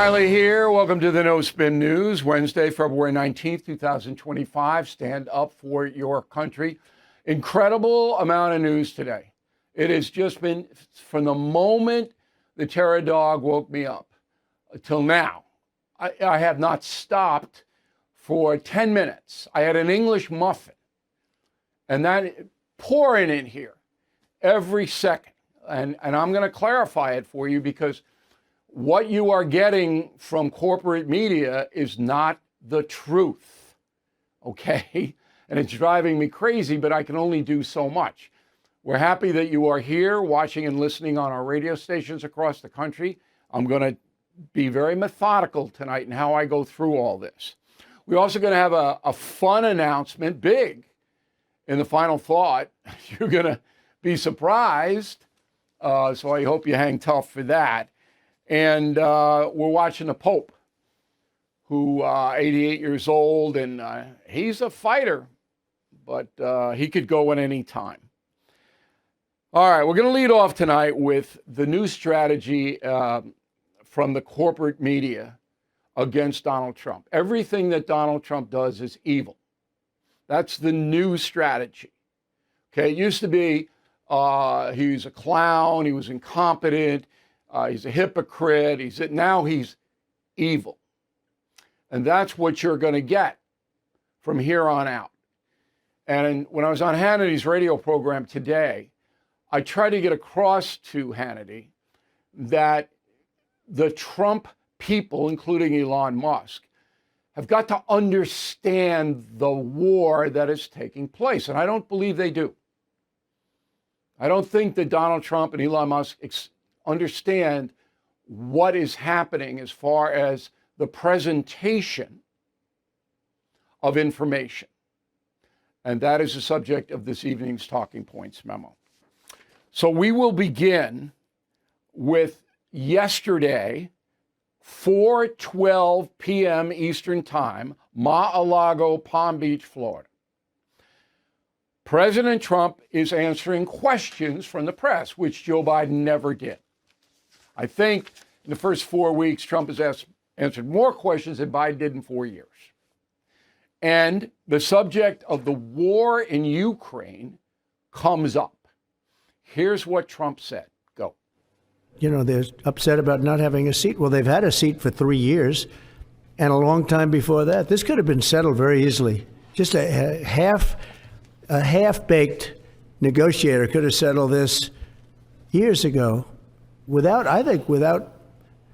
Reilly here. Welcome to the No Spin News, Wednesday, February 19th, 2025. Stand up for your country. Incredible amount of news today. It has just been, from the moment the terror dog woke me up till now, I have not stopped for 10 minutes. I had an English muffin, and that pouring in here every second. And I'm going to clarify it for you, because what you are getting from corporate media is not the truth, okay? And it's driving me crazy, but I can only do so much. We're happy that you are here watching and listening on our radio stations across the country. I'm going to be very methodical tonight in how I go through all this. We're also going to have a fun announcement, big, in the final thought. You're going to be surprised, so I hope you hang tough for that. And we're watching the Pope, who 88 years old, and he's a fighter, but he could go at any time. All right, we're going to lead off tonight with the new strategy from the corporate media against Donald Trump. Everything that Donald Trump does is evil. That's the new strategy. Okay, it used to be he was a clown, he was incompetent, he's a hypocrite, now he's evil. And that's what you're going to get from here on out. And when I was on Hannity's radio program today, I tried to get across to Hannity that the Trump people, including Elon Musk, have got to understand the war that is taking place. And I don't believe they do. I don't think that Donald Trump and Elon Musk understand what is happening as far as the presentation of information. And that is the subject of this evening's Talking Points memo. So we will begin with yesterday, 4:12 p.m. Eastern Time, Mar-a-Lago, Palm Beach, Florida. President Trump is answering questions from the press, which Joe Biden never did. I think in the first 4 weeks, Trump has answered more questions than Biden did in 4 years. And the subject of the war in Ukraine comes up. Here's what Trump said. Go. You know, they're upset about not having a seat. Well, they've had a seat for 3 years and a long time before that. This could have been settled very easily. Just a half-baked negotiator could have settled this years ago without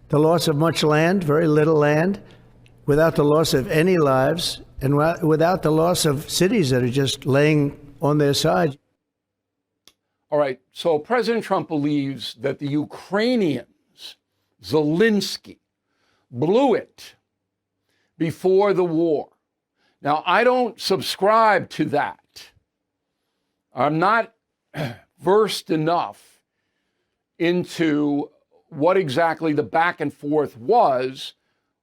the loss of much land, very little land, without the loss of any lives, and without the loss of cities that are just laying on their side. All right, so President Trump believes that the Ukrainians, Zelensky, blew it before the war. Now, I don't subscribe to that. I'm not versed enough into what exactly the back and forth was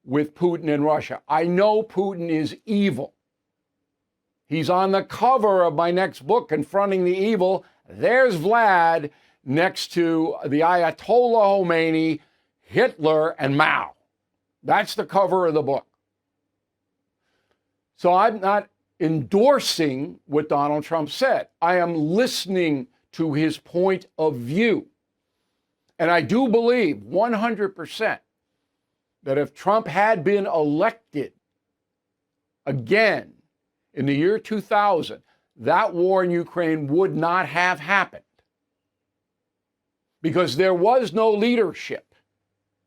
with Putin and Russia. I know Putin is evil. He's on the cover of my next book, Confronting the Evil. There's Vlad next to the Ayatollah Khomeini, Hitler, and Mao. That's the cover of the book. So I'm not endorsing what Donald Trump said. I am listening to his point of view. And I do believe 100% that if Trump had been elected again in the year 2000, that war in Ukraine would not have happened, because there was no leadership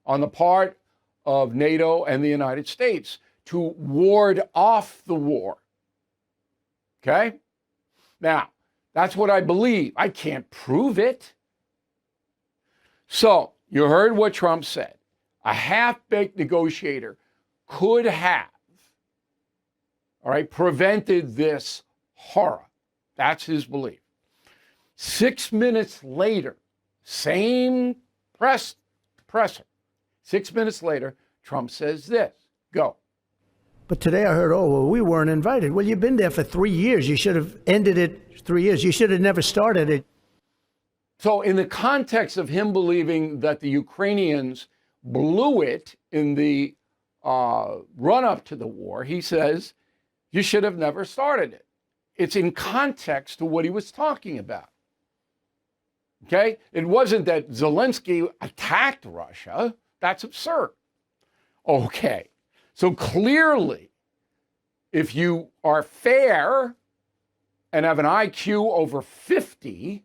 on the part of NATO and the United States to ward off the war. Okay? Now, that's what I believe. I can't prove it. So, you heard what Trump said. A half-baked negotiator could have, all right, prevented this horror. That's his belief. 6 minutes later, same presser. 6 minutes later, Trump says this. Go. But today I heard, we weren't invited. Well, you've been there for 3 years. You should have ended it 3 years. You should have never started it. So in the context of him believing that the Ukrainians blew it in the run up to the war, he says, you should have never started it. It's in context to what he was talking about. Okay? It wasn't that Zelensky attacked Russia. That's absurd. Okay. So clearly, if you are fair and have an IQ over 50,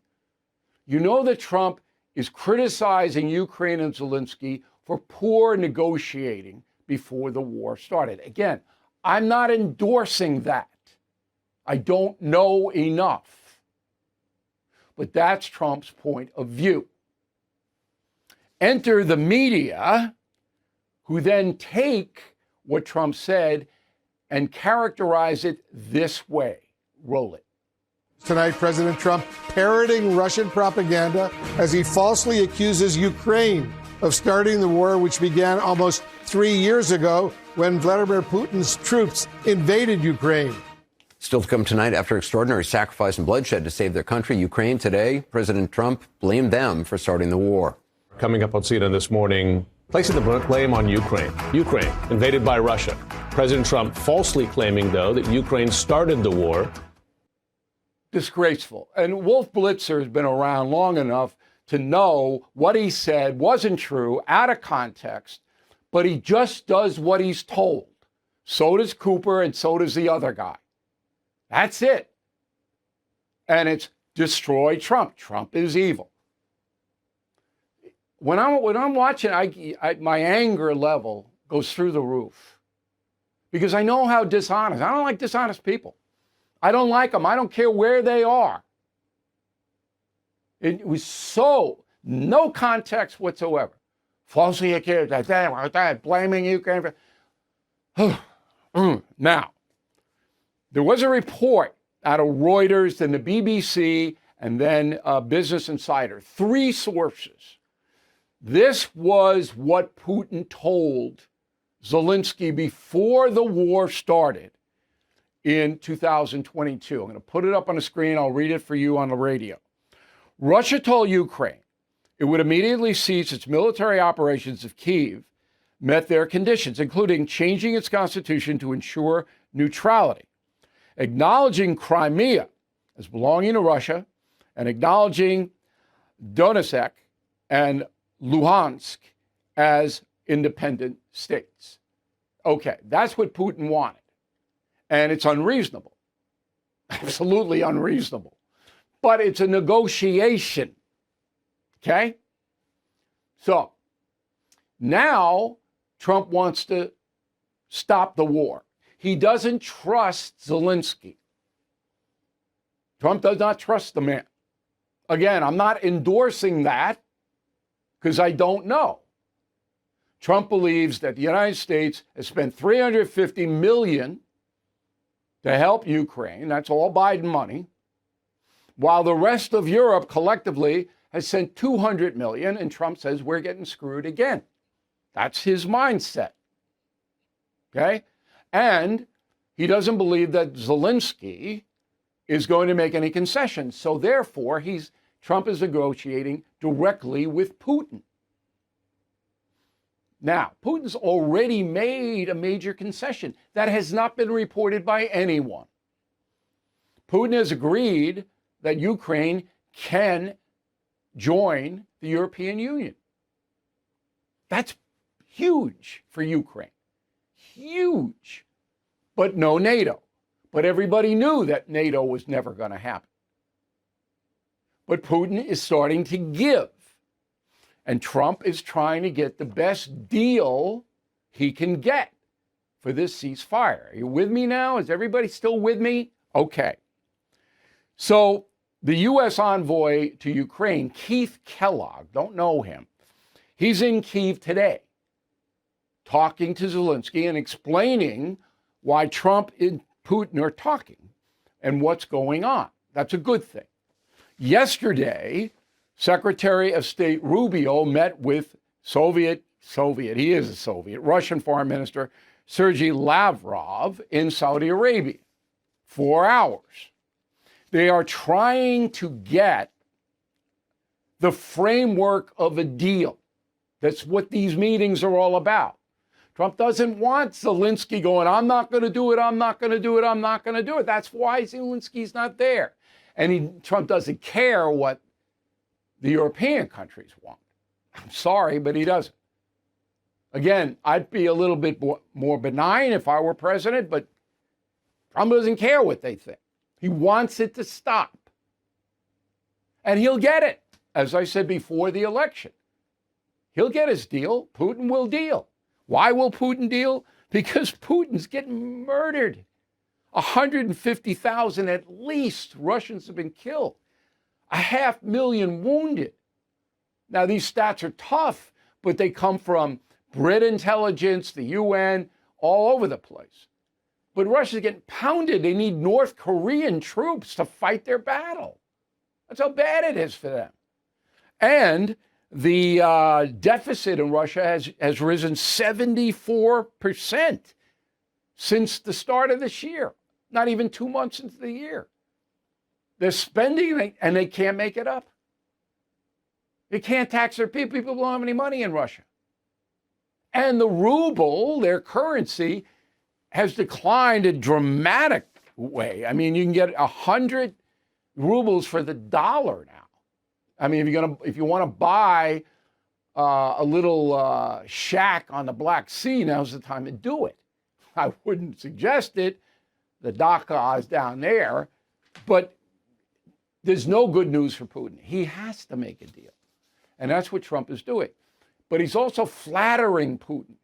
you know that Trump is criticizing Ukraine and Zelensky for poor negotiating before the war started. Again, I'm not endorsing that. I don't know enough. But that's Trump's point of view. Enter the media, who then take what Trump said and characterize it this way. Roll it. Tonight, President Trump parroting Russian propaganda as he falsely accuses Ukraine of starting the war, which began almost 3 years ago when Vladimir Putin's troops invaded Ukraine. Still to come tonight, after extraordinary sacrifice and bloodshed to save their country, Ukraine today, President Trump blamed them for starting the war. Coming up on CNN this morning, placing the blame on Ukraine. Ukraine, invaded by Russia. President Trump falsely claiming, though, that Ukraine started the war. Disgraceful. And Wolf Blitzer has been around long enough to know what he said wasn't true, out of context, but he just does what he's told. So does Cooper, and so does the other guy. That's it. And it's destroy Trump. Trump is evil. When I'm watching, my anger level goes through the roof because I know how dishonest. I don't like dishonest people. I don't like them. I don't care where they are. It was so no context whatsoever. Falsely accused, blaming Ukraine. Now, there was a report out of Reuters, then the BBC, and then Business Insider. 3 sources. This was what Putin told Zelensky before the war started in 2022. I'm going to put it up on the screen. I'll read it for you on the radio. Russia told Ukraine it would immediately cease its military operations if Kyiv met their conditions, including changing its constitution to ensure neutrality, acknowledging Crimea as belonging to Russia, and acknowledging Donetsk and Luhansk as independent states. Okay, that's what Putin wanted. And it's unreasonable. Absolutely unreasonable. But it's a negotiation. Okay? So now Trump wants to stop the war. He doesn't trust Zelensky. Trump does not trust the man. Again, I'm not endorsing that because I don't know. Trump believes that the United States has spent $350 million to help Ukraine. That's all Biden money. While the rest of Europe collectively has sent $200 million, and Trump says we're getting screwed again. That's his mindset. Okay? And he doesn't believe that Zelensky is going to make any concessions. So therefore, Trump is negotiating directly with Putin. Now, Putin's already made a major concession that has not been reported by anyone. Putin has agreed that Ukraine can join the European Union. That's huge for Ukraine. Huge. But no NATO. But everybody knew that NATO was never going to happen. But Putin is starting to give. And Trump is trying to get the best deal he can get for this ceasefire. Are you with me now? Is everybody still with me? Okay. So the U.S. envoy to Ukraine, Keith Kellogg, don't know him. He's in Kyiv today, talking to Zelensky and explaining why Trump and Putin are talking and what's going on. That's a good thing. Yesterday, Secretary of State Rubio met with he is a Soviet, Russian Foreign Minister Sergei Lavrov in Saudi Arabia. 4 hours. They are trying to get the framework of a deal. That's what these meetings are all about. Trump doesn't want Zelensky going, I'm not going to do it, I'm not going to do it, I'm not going to do it. That's why Zelensky's not there. And Trump doesn't care what the European countries want. I'm sorry, but he doesn't. Again, I'd be a little bit more benign if I were president, but Trump doesn't care what they think. He wants it to stop. And he'll get it, as I said before the election. He'll get his deal. Putin will deal. Why will Putin deal? Because Putin's getting murdered. 150,000 at least Russians have been killed. 500,000 wounded. Now, these stats are tough, but they come from Brit intelligence, the UN, all over the place. But Russia's getting pounded. They need North Korean troops to fight their battle. That's how bad it is for them. And the deficit in Russia has risen 74% since the start of this year, not even 2 months into the year. They're spending and they can't make it up. They can't tax their people. People don't have any money in Russia. And the ruble, their currency, has declined in a dramatic way. I mean, you can get 100 rubles for the dollar now. I mean, if you want to buy a little shack on the Black Sea, now's the time to do it. I wouldn't suggest it. The Dhaka is down there, but there's no good news for Putin. He has to make a deal, and that's what Trump is doing. But he's also flattering Putin.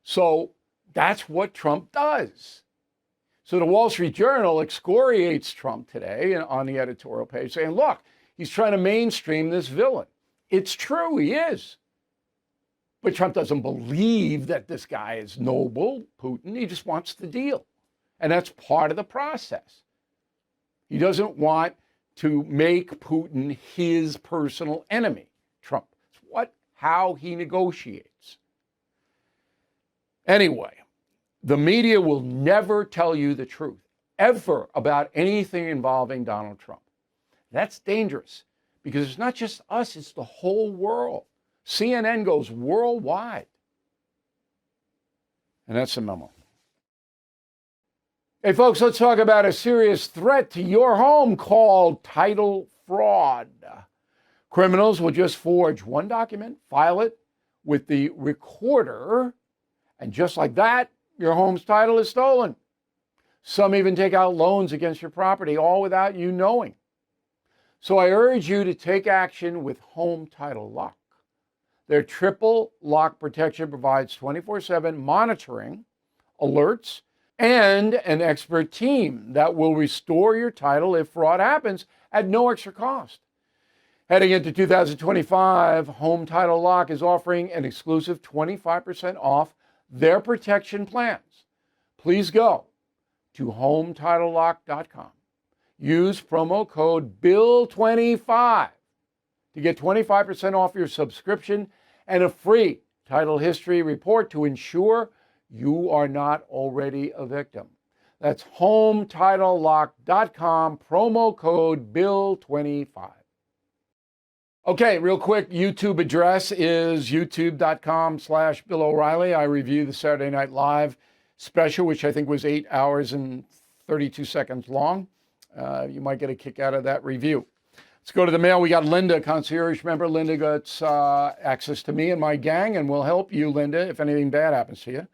So that's what Trump does. So the Wall Street Journal excoriates Trump today on the editorial page, saying, look, he's trying to mainstream this villain. It's true, he is. But Trump doesn't believe that this guy is noble, Putin. He just wants the deal. And that's part of the process. He doesn't want to make Putin his personal enemy, Trump. It's how he negotiates. Anyway, the media will never tell you the truth, ever, about anything involving Donald Trump. That's dangerous because it's not just us, it's the whole world. CNN goes worldwide. And that's the memo. Hey, folks, let's talk about a serious threat to your home called title fraud. Criminals will just forge one document, file it with the recorder, and just like that, your home's title is stolen. Some even take out loans against your property, all without you knowing. So I urge you to take action with Home Title Lock. Their triple lock protection provides 24/7 monitoring, alerts, and an expert team that will restore your title if fraud happens at no extra cost. Heading into 2025, Home Title Lock is offering an exclusive 25% off their protection plans. Please go to HomeTitleLock.com. Use promo code BILL25 to get 25% off your subscription and a free title history report to ensure you are not already a victim. That's HomeTitleLock.com, promo code BILL25. Okay, real quick, YouTube address is youtube.com/Bill O'Reilly. I review the Saturday Night Live special, which I think was 8 hours and 32 seconds long. You might get a kick out of that review. Let's go to the mail. We got Linda, concierge member. Linda gets access to me and my gang, and we'll help you, Linda, if anything bad happens to you.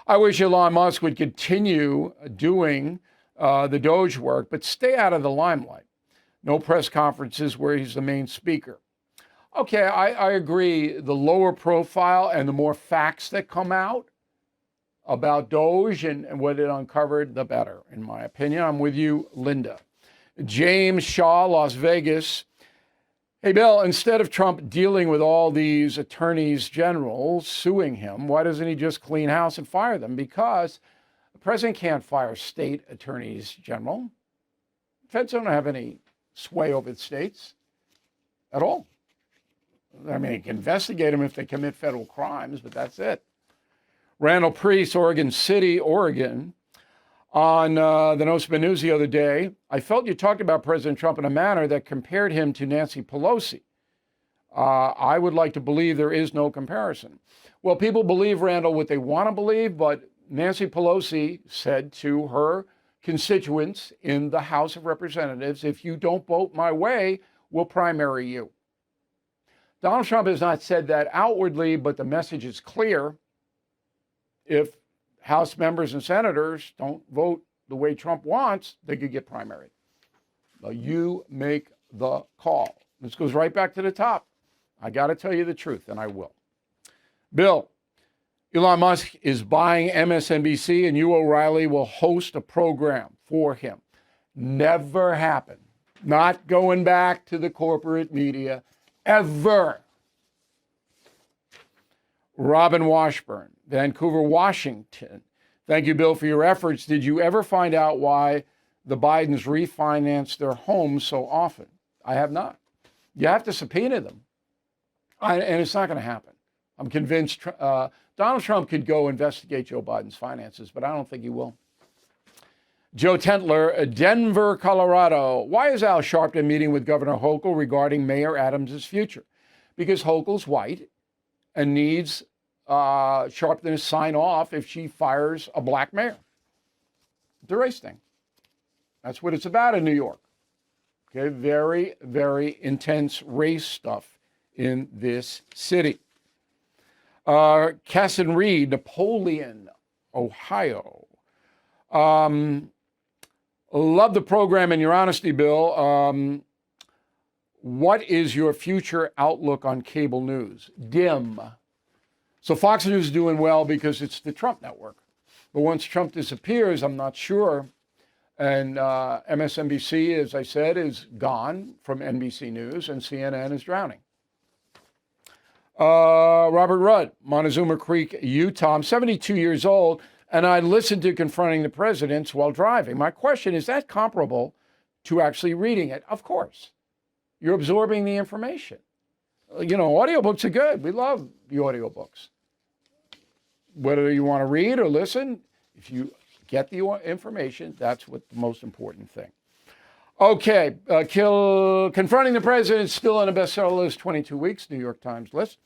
I wish Elon Musk would continue doing the Doge work, but stay out of the limelight. No press conferences where he's the main speaker. Okay, I agree. The lower profile and the more facts that come out about Doge and what it uncovered, the better, in my opinion. I'm with you, Linda. James Shaw, Las Vegas. Hey, Bill, instead of Trump dealing with all these attorneys general suing him, why doesn't he just clean house and fire them? Because the president can't fire state attorneys general. Feds don't have any sway over the states at all. I mean, he can investigate them if they commit federal crimes, but that's it. Randall Priest, Oregon City, Oregon, on the No Spin News the other day. I felt you talked about President Trump in a manner that compared him to Nancy Pelosi. I would like to believe there is no comparison. Well, people believe, Randall, what they want to believe, but Nancy Pelosi said to her constituents in the House of Representatives, if you don't vote my way, we'll primary you. Donald Trump has not said that outwardly, but the message is clear. If House members and senators don't vote the way Trump wants, they could get primaried. Now, you make the call. This goes right back to the top. I got to tell you the truth, and I will. Bill, Elon Musk is buying MSNBC, and you, O'Reilly, will host a program for him. Never happened. Not going back to the corporate media, ever. Robin Washburn, Vancouver, Washington. Thank you, Bill, for your efforts. Did you ever find out why the Bidens refinance their homes so often? I have not. You have to subpoena them. And it's not going to happen. I'm convinced Donald Trump could go investigate Joe Biden's finances, but I don't think he will. Joe Tentler, Denver, Colorado. Why is Al Sharpton meeting with Governor Hochul regarding Mayor Adams' future? Because Hochul's white and needs Sharpton to sign off if she fires a black mayor. It's a race thing. That's what it's about in New York. Okay, very, very intense race stuff in this city. Casson Reed, Napoleon, Ohio. Love the program and your honesty, Bill. What is your future outlook on cable news? Dim. So Fox News is doing well because it's the Trump network. But once Trump disappears, I'm not sure. And MSNBC, as I said, is gone from NBC News, and CNN is drowning. Robert Rudd, Montezuma Creek, Utah. I'm 72 years old, and I listen to Confronting the Presidents while driving. My question, is that comparable to actually reading it? Of course. You're absorbing the information. You know, audiobooks are good. We love the audiobooks. Whether you want to read or listen, if you get the information, that's what the most important thing. Okay, Confronting the President, still on a bestseller list, 22 weeks, New York Times list.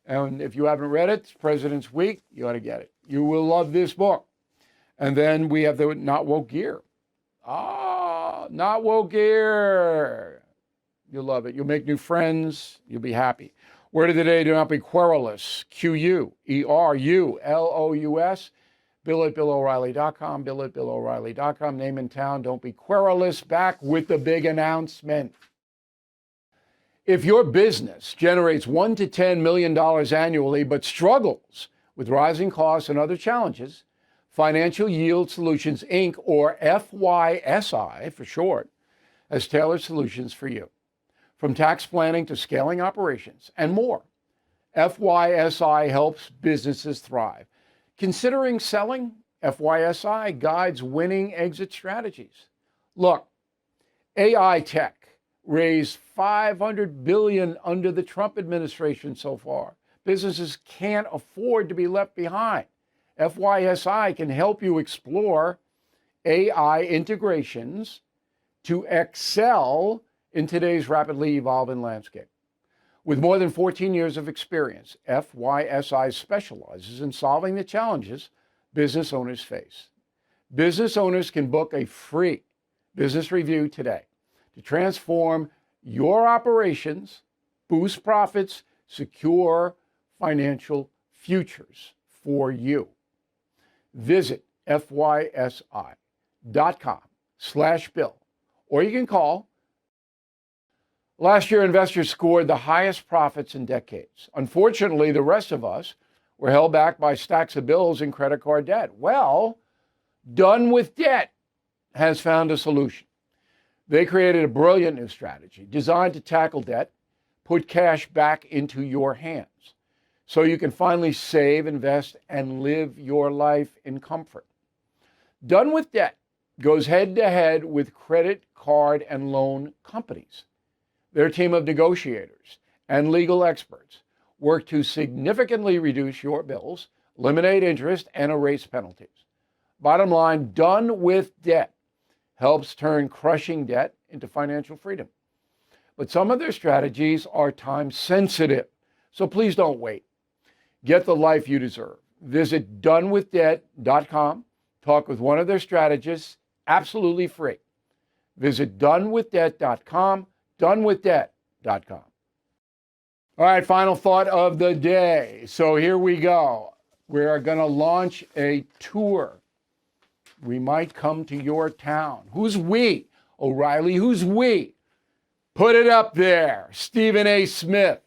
And if you haven't read it, it's President's Week, you ought to get it. You will love this book. And then we have the Not Woke Gear. Not Woke Gear. You'll love it. You'll make new friends. You'll be happy. Word of the day, do not be querulous. Querulous. Bill at BillO'Reilly.com. Bill at BillO'Reilly.com. Name and town. Don't be querulous. Back with the big announcement. If your business generates $1 to $10 million annually but struggles with rising costs and other challenges, Financial Yield Solutions, Inc., or FYSI for short, has tailored solutions for you. From tax planning to scaling operations and more, FYSI helps businesses thrive. Considering selling? FYSI guides winning exit strategies. Look, AI tech raised $500 billion under the Trump administration so far. Businesses can't afford to be left behind. FYSI can help you explore AI integrations to excel in today's rapidly evolving landscape. With more than 14 years of experience, FYSI specializes in solving the challenges business owners face. Business owners can book a free business review today to transform your operations, boost profits, secure financial futures for you. Visit FYSI.com/Bill, or you can call. Last year, investors scored the highest profits in decades. Unfortunately, the rest of us were held back by stacks of bills and credit card debt. Well, Done with Debt has found a solution. They created a brilliant new strategy designed to tackle debt, put cash back into your hands, so you can finally save, invest, and live your life in comfort. Done with Debt goes head-to-head with credit card and loan companies. Their team of negotiators and legal experts work to significantly reduce your bills, eliminate interest, and erase penalties. Bottom line, Done with Debt helps turn crushing debt into financial freedom. but some of their strategies are time sensitive. So please don't wait. Get the life you deserve. Visit donewithdebt.com. Talk with one of their strategists, absolutely free. Visit donewithdebt.com, donewithdebt.com. All right, final thought of the day. So here we go. We are going to launch a tour. We might come to your town. Who's we? O'Reilly, who's we? Put it up there. Stephen A. Smith,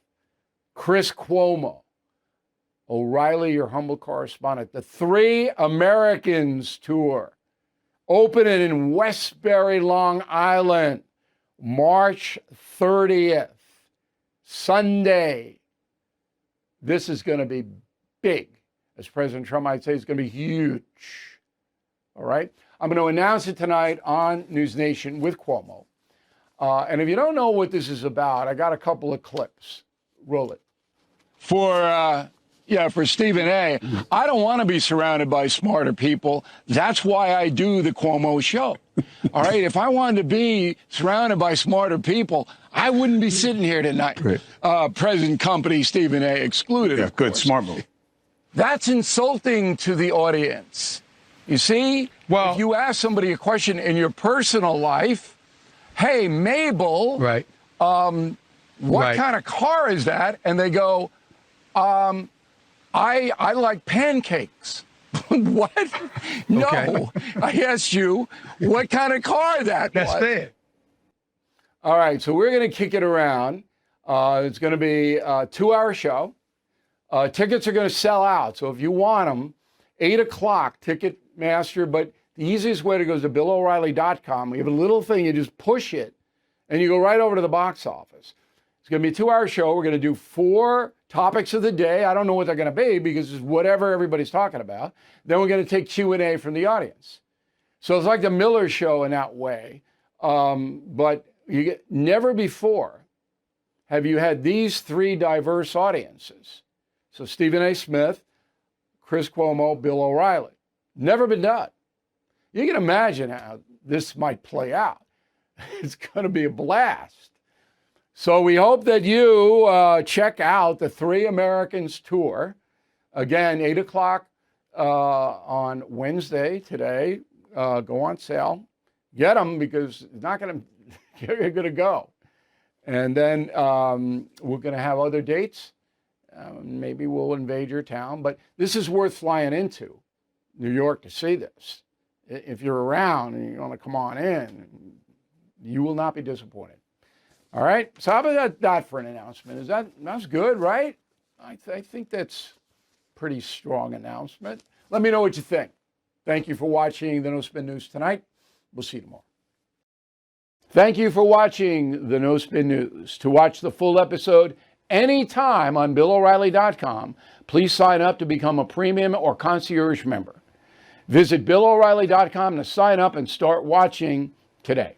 Chris Cuomo, O'Reilly, your humble correspondent. The Three Americans tour. Opening in Westbury, Long Island, March 30th, Sunday. This is going to be big. As President Trump might say, it's going to be huge. All right? I'm going to announce it tonight on News Nation with Cuomo. And if you don't know what this is about, I got a couple of clips. Roll it. For Stephen A., I don't want to be surrounded by smarter people. That's why I do the Cuomo show. All right? If I wanted to be surrounded by smarter people, I wouldn't be sitting here tonight. Right. Present company, Stephen A. excluded. Yeah, good, smart move. That's insulting to the audience. You see? Well, if you ask somebody a question in your personal life, hey, Mabel, right. What kind of car is that? And they go, I like pancakes. What? No. Okay. I asked you what kind of car that was. That's fair. All right, so we're going to kick it around. It's going to be a 2-hour show. Tickets are going to sell out. So if you want them, 8 o'clock, Ticketmaster. But the easiest way to go is to BillO'Reilly.com. We have a little thing. You just push it, and you go right over to the box office. It's going to be a 2-hour show. We're going to do 4 topics of the day. I don't know what they're going to be because it's whatever everybody's talking about. Then we're going to take Q&A from the audience. So it's like the Miller Show in that way. But never before have you had these 3 diverse audiences. So Stephen A. Smith, Chris Cuomo, Bill O'Reilly. Never been done. You can imagine how this might play out. It's going to be a blast. So we hope that you check out the Three Americans tour. Again, 8 o'clock on Wednesday today. Go on sale. Get them because it's not going to, you're going to go. And then we're going to have other dates. Maybe we'll invade your town. But this is worth flying into New York to see this. If you're around and you want to come on in, you will not be disappointed. All right. So how about that for an announcement? That's good, right? I think that's pretty strong announcement. Let me know what you think. Thank you for watching the No Spin News tonight. We'll see you tomorrow. Thank you for watching the No Spin News. To watch the full episode anytime on BillO'Reilly.com, please sign up to become a premium or concierge member. Visit BillO'Reilly.com to sign up and start watching today.